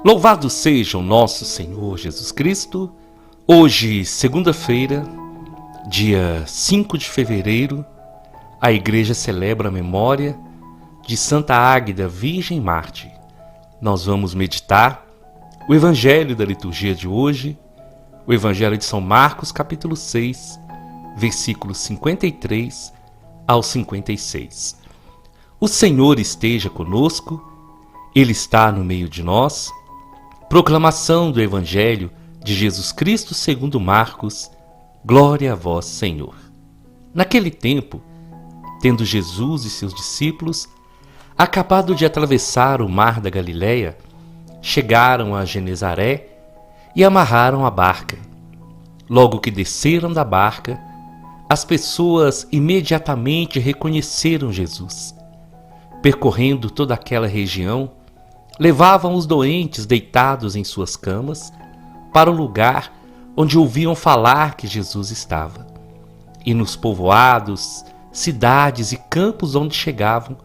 Louvado seja o nosso Senhor Jesus Cristo. Hoje, segunda-feira, dia 5 de fevereiro, a Igreja celebra a memória de Santa Águeda, Virgem Mártir. Nós vamos meditar o Evangelho da liturgia de hoje, o Evangelho de São Marcos, capítulo 6, versículos 53 ao 56. O Senhor esteja conosco, Ele está no meio de nós. Proclamação do Evangelho de Jesus Cristo segundo Marcos. Glória a vós, Senhor. Naquele tempo, tendo Jesus e seus discípulos acabado de atravessar o mar da Galileia, chegaram a Genezaré e amarraram a barca. Logo que desceram da barca, as pessoas imediatamente reconheceram Jesus. Percorrendo toda aquela região, levavam os doentes deitados em suas camas para o lugar onde ouviam falar que Jesus estava. E nos povoados, cidades e campos onde chegavam,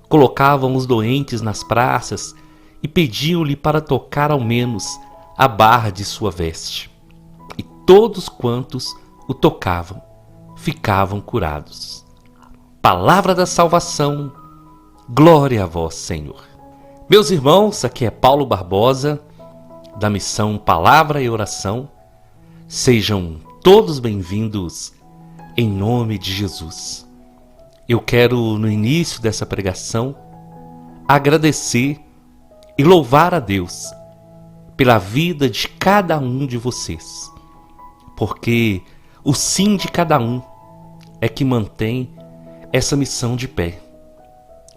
colocavam os doentes nas praças e pediam-lhe para tocar ao menos a barra de sua veste. E todos quantos o tocavam ficavam curados. Palavra da salvação, glória a vós, Senhor. Meus irmãos, aqui é Paulo Barbosa, da missão Palavra e Oração. Sejam todos bem-vindos em nome de Jesus. Eu quero, no início dessa pregação, agradecer e louvar a Deus pela vida de cada um de vocês, porque o sim de cada um é que mantém essa missão de pé.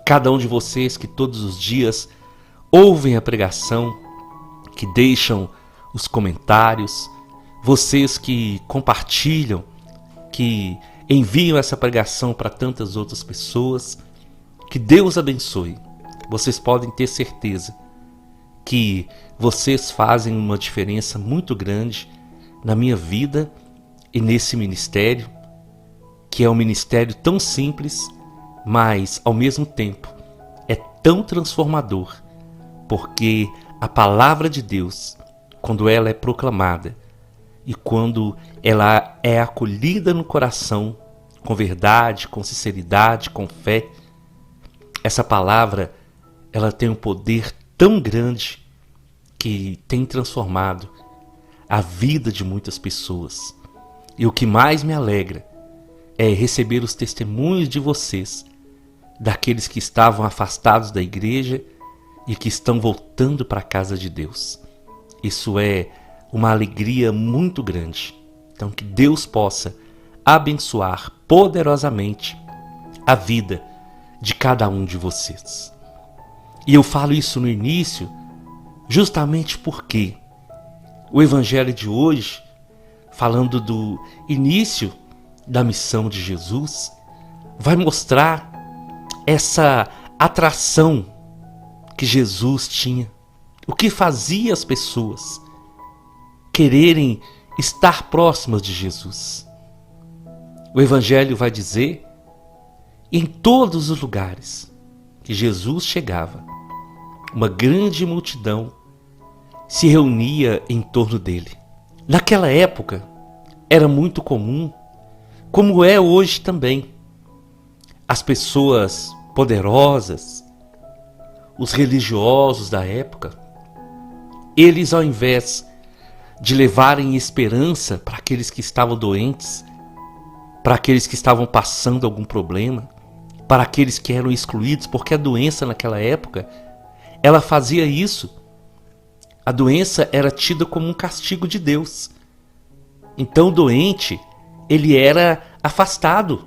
Cada um de vocês que todos os dias ouvem a pregação, que deixam os comentários, vocês que compartilham, que enviam essa pregação para tantas outras pessoas, que Deus abençoe. Vocês podem ter certeza que vocês fazem uma diferença muito grande na minha vida e nesse ministério, que é um ministério tão simples, mas ao mesmo tempo é tão transformador, porque a palavra de Deus, quando ela é proclamada e quando ela é acolhida no coração, com verdade, com sinceridade, com fé, essa palavra ela tem um poder tão grande que tem transformado a vida de muitas pessoas. E o que mais me alegra é receber os testemunhos de vocês, daqueles que estavam afastados da igreja e que estão voltando para a casa de Deus. Isso é uma alegria muito grande. Então, que Deus possa abençoar poderosamente a vida de cada um de vocês. E eu falo isso no início justamente porque o Evangelho de hoje, falando do início da missão de Jesus, vai mostrar essa atração que Jesus tinha, o que fazia as pessoas quererem estar próximas de Jesus. O Evangelho vai dizer, em todos os lugares que Jesus chegava, uma grande multidão se reunia em torno dele. Naquela época, era muito comum, como é hoje também, as pessoas poderosas, os religiosos da época, eles, ao invés de levarem esperança para aqueles que estavam doentes, para aqueles que estavam passando algum problema, para aqueles que eram excluídos, porque a doença naquela época, ela fazia isso. A doença era tida como um castigo de Deus. Então o doente, ele era afastado.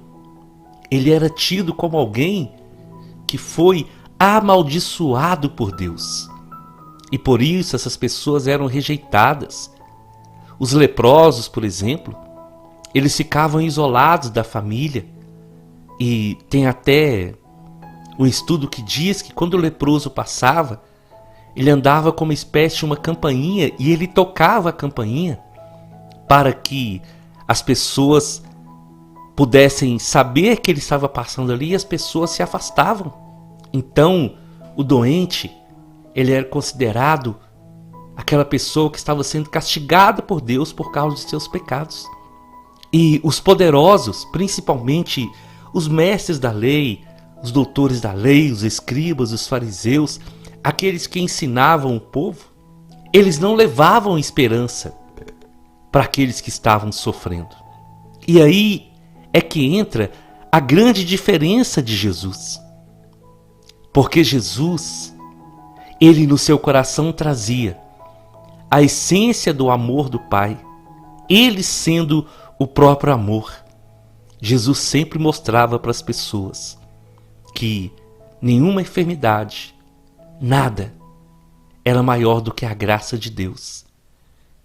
Ele era tido como alguém que foi amaldiçoado por Deus. E por isso essas pessoas eram rejeitadas. Os leprosos, por exemplo, eles ficavam isolados da família. E tem até um estudo que diz que quando o leproso passava, ele andava como uma espécie de uma campainha e ele tocava a campainha para que as pessoas pudessem saber que ele estava passando ali e as pessoas se afastavam. Então, o doente, ele era considerado aquela pessoa que estava sendo castigada por Deus por causa de seus pecados. E os poderosos, principalmente os mestres da lei, os doutores da lei, os escribas, os fariseus, aqueles que ensinavam o povo, eles não levavam esperança para aqueles que estavam sofrendo. E aí é que entra a grande diferença de Jesus. Porque Jesus, ele no seu coração trazia a essência do amor do Pai, ele sendo o próprio amor. Jesus sempre mostrava para as pessoas que nenhuma enfermidade, nada, era maior do que a graça de Deus.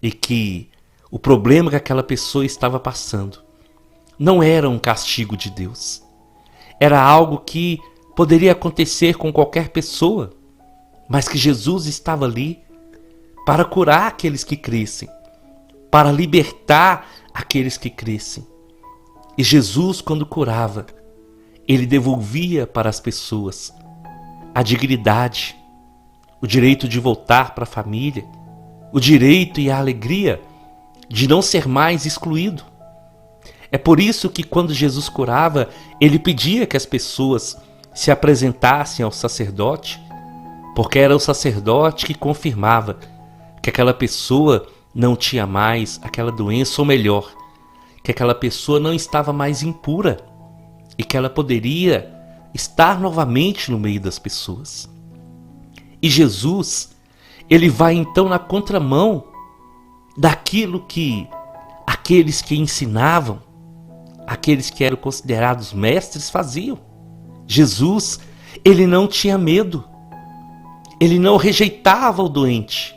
E que o problema que aquela pessoa estava passando não era um castigo de Deus. Era algo que poderia acontecer com qualquer pessoa, mas que Jesus estava ali para curar aqueles que crescem, para libertar aqueles que crescem. E Jesus, quando curava, ele devolvia para as pessoas a dignidade, o direito de voltar para a família, o direito e a alegria de não ser mais excluído. É por isso que quando Jesus curava, ele pedia que as pessoas se apresentassem ao sacerdote, porque era o sacerdote que confirmava que aquela pessoa não tinha mais aquela doença, ou melhor, que aquela pessoa não estava mais impura e que ela poderia estar novamente no meio das pessoas. E Jesus, ele vai então na contramão daquilo que aqueles que ensinavam, aqueles que eram considerados mestres faziam. Jesus, ele não tinha medo, ele não rejeitava o doente,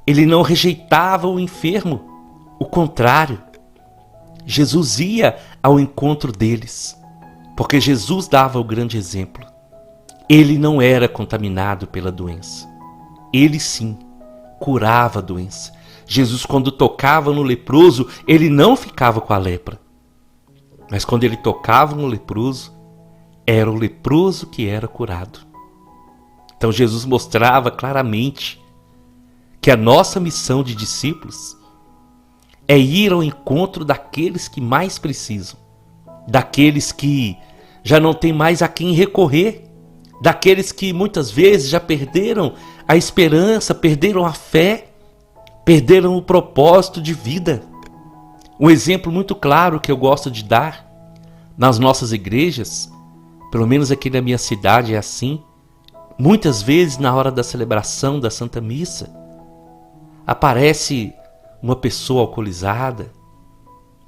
ele não rejeitava o enfermo, o contrário, Jesus ia ao encontro deles, porque Jesus dava o grande exemplo. Ele não era contaminado pela doença, ele sim curava a doença. Jesus, quando tocava no leproso, ele não ficava com a lepra, mas quando ele tocava no leproso, era o leproso que era curado. Então Jesus mostrava claramente que a nossa missão de discípulos é ir ao encontro daqueles que mais precisam, daqueles que já não tem mais a quem recorrer, daqueles que muitas vezes já perderam a esperança, perderam a fé, perderam o propósito de vida. Um exemplo muito claro que eu gosto de dar nas nossas igrejas, pelo menos aqui na minha cidade é assim, muitas vezes na hora da celebração da Santa Missa, aparece uma pessoa alcoolizada,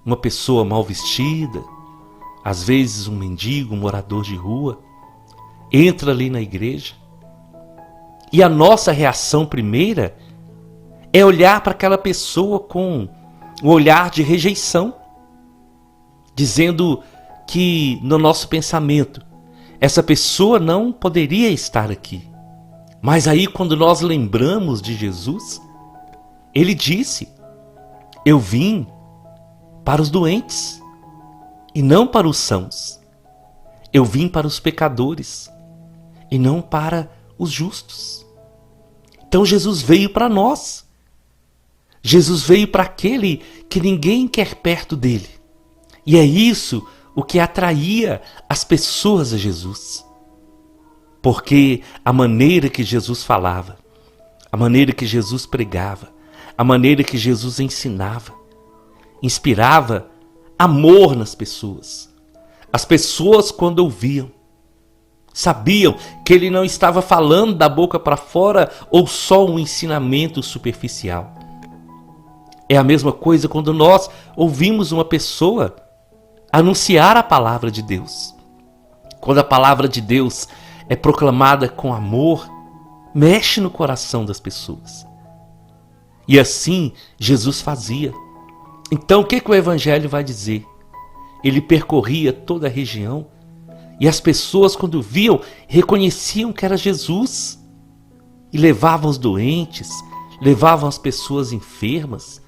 uma pessoa mal vestida, às vezes um mendigo, um morador de rua, entra ali na igreja. E a nossa reação primeira é olhar para aquela pessoa com um olhar de rejeição, dizendo que no nosso pensamento essa pessoa não poderia estar aqui. Mas aí quando nós lembramos de Jesus, ele disse: eu vim para os doentes e não para os sãos. Eu vim para os pecadores e não para os justos. Então Jesus veio para nós. Jesus veio para aquele que ninguém quer perto dele. E é isso o que atraía as pessoas a Jesus. Porque a maneira que Jesus falava, a maneira que Jesus pregava, a maneira que Jesus ensinava, inspirava amor nas pessoas. As pessoas, quando ouviam, sabiam que ele não estava falando da boca para fora ou só um ensinamento superficial. É a mesma coisa quando nós ouvimos uma pessoa anunciar a palavra de Deus. Quando a palavra de Deus é proclamada com amor, mexe no coração das pessoas. E assim Jesus fazia. Então o que o Evangelho vai dizer? Ele percorria toda a região e as pessoas, quando viam, reconheciam que era Jesus. E levavam os doentes, levavam as pessoas enfermas,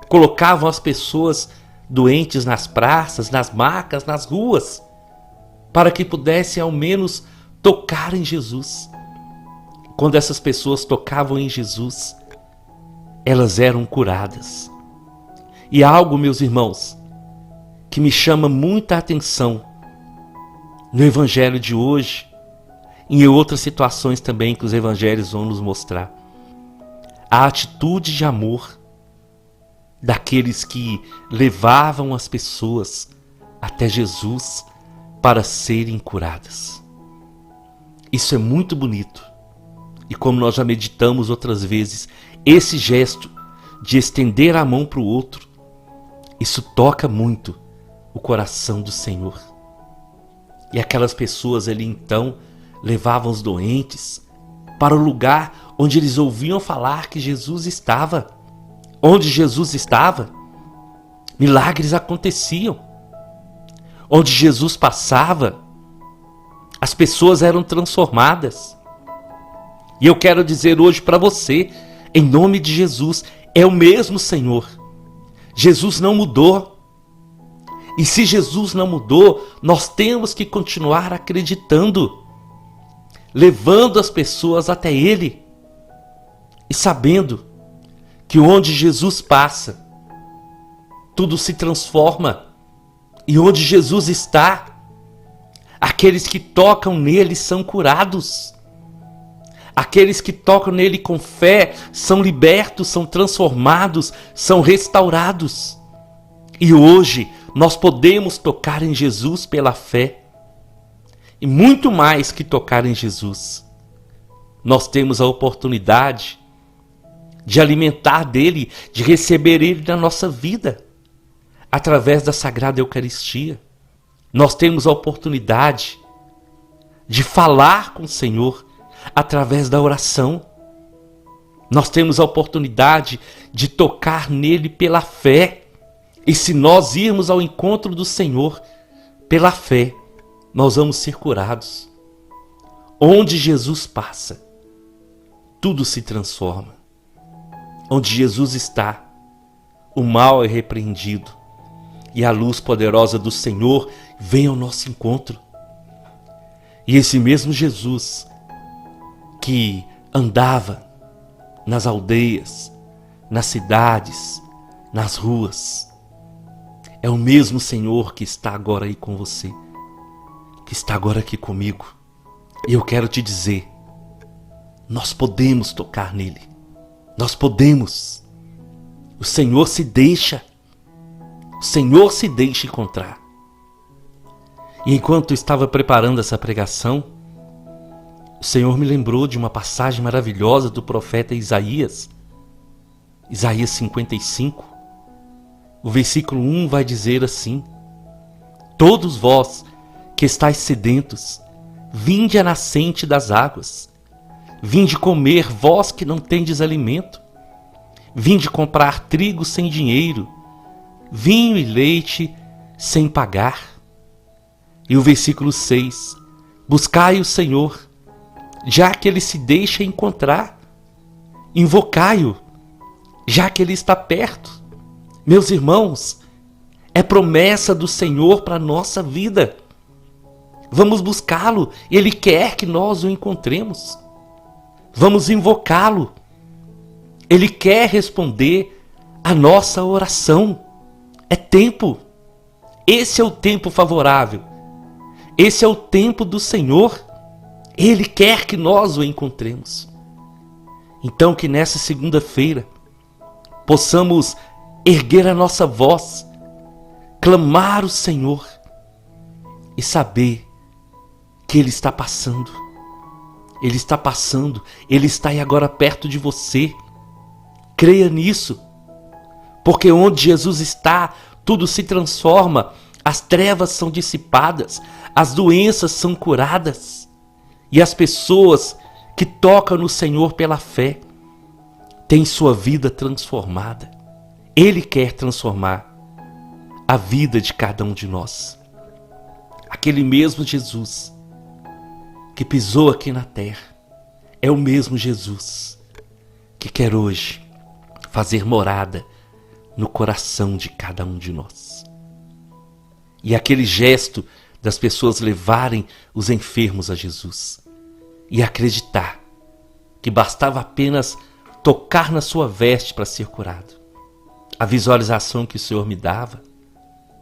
colocavam as pessoas doentes nas praças, nas macas, nas ruas, para que pudessem ao menos tocar em Jesus. Quando essas pessoas tocavam em Jesus, elas eram curadas. E há algo, meus irmãos, que me chama muita atenção no evangelho de hoje e em outras situações também que os evangelhos vão nos mostrar. A atitude de amor daqueles que levavam as pessoas até Jesus para serem curadas. Isso é muito bonito. E como nós já meditamos outras vezes, esse gesto de estender a mão para o outro, isso toca muito o coração do Senhor. E aquelas pessoas ali então levavam os doentes para o lugar onde eles ouviam falar que Jesus estava. Onde Jesus estava, milagres aconteciam. Onde Jesus passava, as pessoas eram transformadas. E eu quero dizer hoje para você, em nome de Jesus, é o mesmo Senhor. Jesus não mudou. E se Jesus não mudou, nós temos que continuar acreditando, levando as pessoas até Ele e sabendo que onde Jesus passa, tudo se transforma. E onde Jesus está, aqueles que tocam nele são curados. Aqueles que tocam nele com fé são libertos, são transformados, são restaurados. E hoje nós podemos tocar em Jesus pela fé. E muito mais que tocar em Jesus, nós temos a oportunidade de alimentar dele, de receber ele na nossa vida, através da Sagrada Eucaristia. Nós temos a oportunidade de falar com o Senhor através da oração. Nós temos a oportunidade de tocar nele pela fé. E se nós irmos ao encontro do Senhor pela fé, nós vamos ser curados. Onde Jesus passa, tudo se transforma. Onde Jesus está, o mal é repreendido e a luz poderosa do Senhor vem ao nosso encontro. E esse mesmo Jesus que andava nas aldeias, nas cidades, nas ruas, é o mesmo Senhor que está agora aí com você, que está agora aqui comigo. E eu quero te dizer, nós podemos tocar nele. Nós podemos. O Senhor se deixa encontrar. E enquanto eu estava preparando essa pregação, o Senhor me lembrou de uma passagem maravilhosa do profeta Isaías. Isaías 55. O versículo 1 vai dizer assim: todos vós que estáis sedentos, vinde à nascente das águas. Vinde comer, vós que não tendes alimento. Vinde comprar trigo sem dinheiro, vinho e leite sem pagar. E o versículo 6. Buscai o Senhor, já que Ele se deixa encontrar. Invocai-o, já que Ele está perto. Meus irmãos, é promessa do Senhor para a nossa vida. Vamos buscá-lo, Ele quer que nós o encontremos. Vamos invocá-lo. Ele quer responder a nossa oração. É tempo. Esse é o tempo favorável. Esse é o tempo do Senhor. Ele quer que nós o encontremos. Então que nessa segunda-feira possamos erguer a nossa voz, clamar o Senhor e saber que Ele está passando. Ele está passando, Ele está aí agora perto de você. Creia nisso, porque onde Jesus está, tudo se transforma, as trevas são dissipadas, as doenças são curadas, e as pessoas que tocam no Senhor pela fé têm sua vida transformada. Ele quer transformar a vida de cada um de nós. Aquele mesmo Jesus que pisou aqui na terra é o mesmo Jesus que quer hoje fazer morada no coração de cada um de nós. E aquele gesto das pessoas levarem os enfermos a Jesus e acreditar que bastava apenas tocar na sua veste para ser curado. A visualização que o Senhor me dava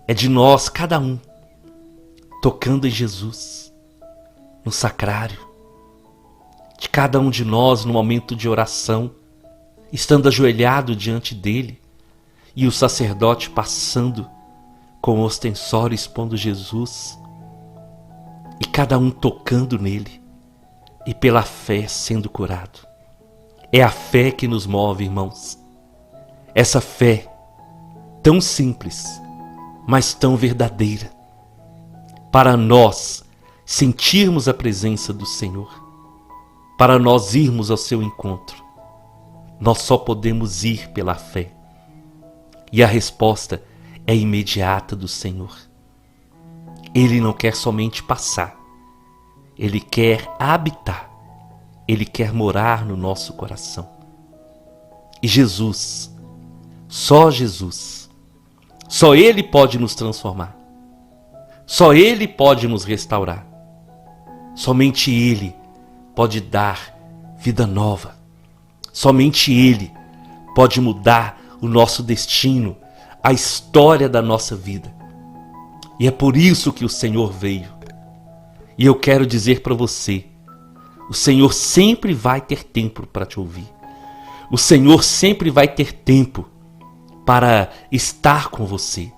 é de nós, cada um, tocando em Jesus, no sacrário, de cada um de nós no momento de oração, estando ajoelhado diante dele, e o sacerdote passando com o ostensório expondo Jesus, e cada um tocando nele, e pela fé sendo curado. É a fé que nos move, irmãos. Essa fé tão simples, mas tão verdadeira, para nós sentirmos a presença do Senhor, para nós irmos ao seu encontro. Nós só podemos ir pela fé. E a resposta é imediata do Senhor. Ele não quer somente passar, Ele quer habitar, Ele quer morar no nosso coração. E Jesus, só Ele pode nos transformar. Só Ele pode nos restaurar. Somente Ele pode dar vida nova. Somente Ele pode mudar o nosso destino, a história da nossa vida. E é por isso que o Senhor veio. E eu quero dizer para você, o Senhor sempre vai ter tempo para te ouvir. O Senhor sempre vai ter tempo para estar com você.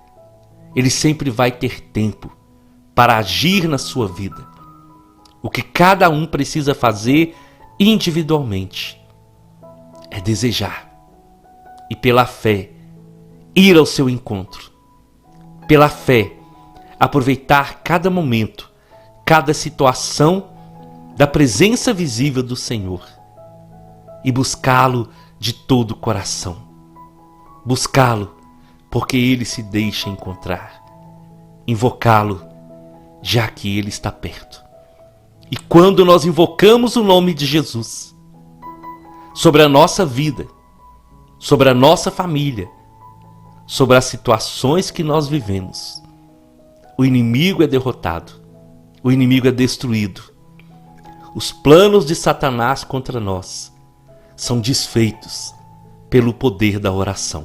Ele sempre vai ter tempo para agir na sua vida. O que cada um precisa fazer individualmente é desejar e pela fé ir ao seu encontro. Pela fé aproveitar cada momento, cada situação da presença visível do Senhor e buscá-lo de todo o coração. Buscá-lo porque Ele se deixa encontrar. Invocá-lo já que Ele está perto. E quando nós invocamos o nome de Jesus sobre a nossa vida, sobre a nossa família, sobre as situações que nós vivemos, o inimigo é derrotado, o inimigo é destruído. Os planos de Satanás contra nós são desfeitos pelo poder da oração.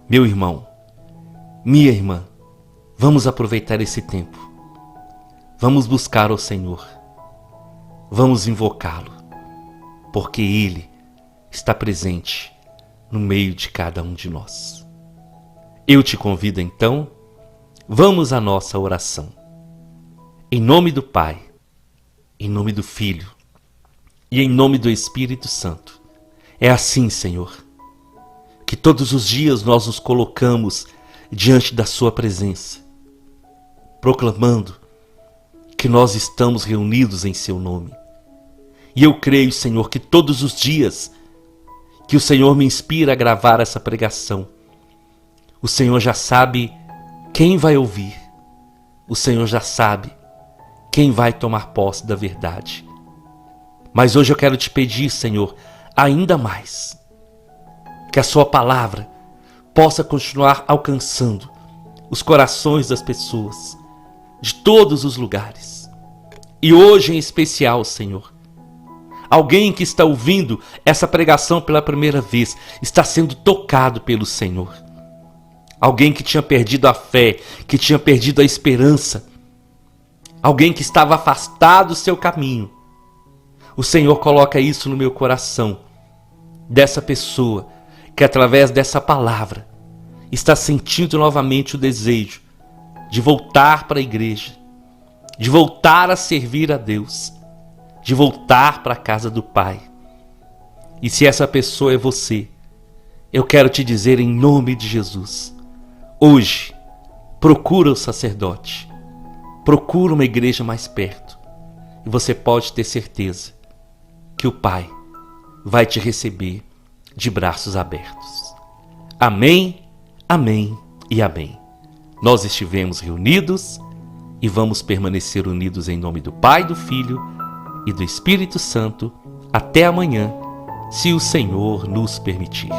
Meu irmão, minha irmã, vamos aproveitar esse tempo. Vamos buscar o Senhor. Vamos invocá-lo, porque Ele está presente no meio de cada um de nós. Eu te convido então, vamos à nossa oração. Em nome do Pai, em nome do Filho e em nome do Espírito Santo. É assim, Senhor, que todos os dias nós nos colocamos diante da Sua presença, proclamando que nós estamos reunidos em Seu nome. E eu creio, Senhor, que todos os dias que o Senhor me inspira a gravar essa pregação, o Senhor já sabe quem vai ouvir. O Senhor já sabe quem vai tomar posse da verdade. Mas hoje eu quero te pedir, Senhor, ainda mais, que a Sua palavra possa continuar alcançando os corações das pessoas, de todos os lugares. E hoje em especial, Senhor, alguém que está ouvindo essa pregação pela primeira vez está sendo tocado pelo Senhor. Alguém que tinha perdido a fé, que tinha perdido a esperança. Alguém que estava afastado do seu caminho. O Senhor coloca isso no meu coração, dessa pessoa que através dessa palavra está sentindo novamente o desejo de voltar para a igreja, de voltar a servir a Deus, de voltar para a casa do Pai. E se essa pessoa é você, eu quero te dizer em nome de Jesus, hoje, procura o sacerdote, procura uma igreja mais perto, e você pode ter certeza que o Pai vai te receber de braços abertos. Amém, amém e amém. Nós estivemos reunidos e vamos permanecer unidos em nome do Pai, do Filho e do Espírito Santo até amanhã, se o Senhor nos permitir.